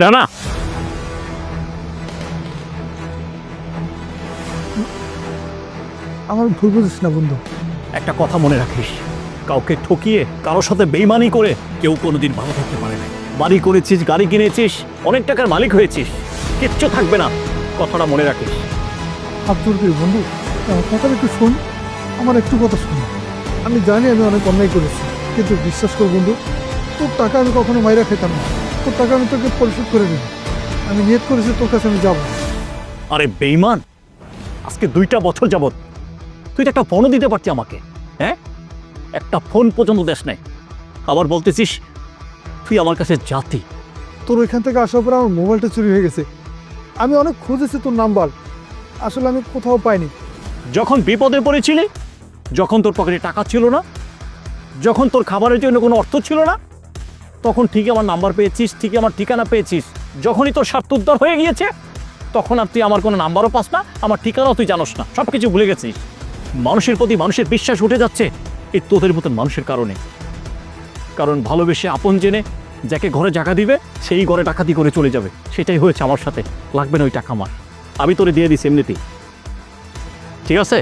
রানা, আমার ভুল বুঝিস না বন্ধু। একটা কথা মনে রাখিস, কাউকে ঠকিয়ে কারোর সাথে বেইমানি করে কেউ কোনোদিন ভালো থাকতে পারে না। বাড়ি করেছিস, গাড়ি কিনেছিস, অনেক টাকার মালিক হয়েছিস, কিচ্ছু থাকবে না, কথাটা মনে রাখিস। হাত জোর করি বন্ধু, আমার কথাটা একটু শোন, আমার একটু কথা শোন। আমি জানি আমি অনেক অন্যায় করেছি, কিন্তু বিশ্বাস কর বন্ধু, তোর টাকা আমি কখনো মাইরা খেতাম না। তোর টাকা আমি তোকে পরিশোধ করে দেব। আমি নিয়ত করেছি তোর কাছে আমি যাবো। আরে বেইমান, আজকে 2টা বছর যাবত তুই তো একটা ফোনও দিতে পারতি আমাকে, হ্যাঁ? একটা ফোন পর্যন্ত দেশ নাই, আবার বলতেছিস তুই আমার কাছে জাতি। তোর ওইখান থেকে আসার পর আমার মোবাইলটা চুরি হয়ে গেছে। আমি অনেক খুঁজেছি তোর নাম্বার, আসলে আমি কোথাও পাইনি। যখন বিপদে পড়েছিলি, যখন তোর পকেটে টাকা ছিল না, যখন তোর খাবারের জন্য কোনো অর্থ ছিল না, তখন ঠিকই আমার নাম্বার পেয়েছিস, ঠিকই আমার ঠিকানা পেয়েছিস। যখনই তোর স্বার্থ উদ্ধার হয়ে গিয়েছে, তখন আর তুই আমার কোনো নাম্বারও পাস না, আমার ঠিকানাও তুই জানোস না, সব কিছু ভুলে গেছিস। মানুষের প্রতি মানুষের বিশ্বাস উঠে যাচ্ছে এই তোদের মতন মানুষের কারণে। কারণ ভালোবেসে আপন জেনে যাকে ঘরে জায়গা দিবে সেই ঘরে ডাকাতি করে চলে যাবে, সেটাই হয়েছে আমার সাথে। লাগবে না ওই টাকা আমার, আমি তোরে দিয়ে দিছি এমনিতেই, ঠিক আছে?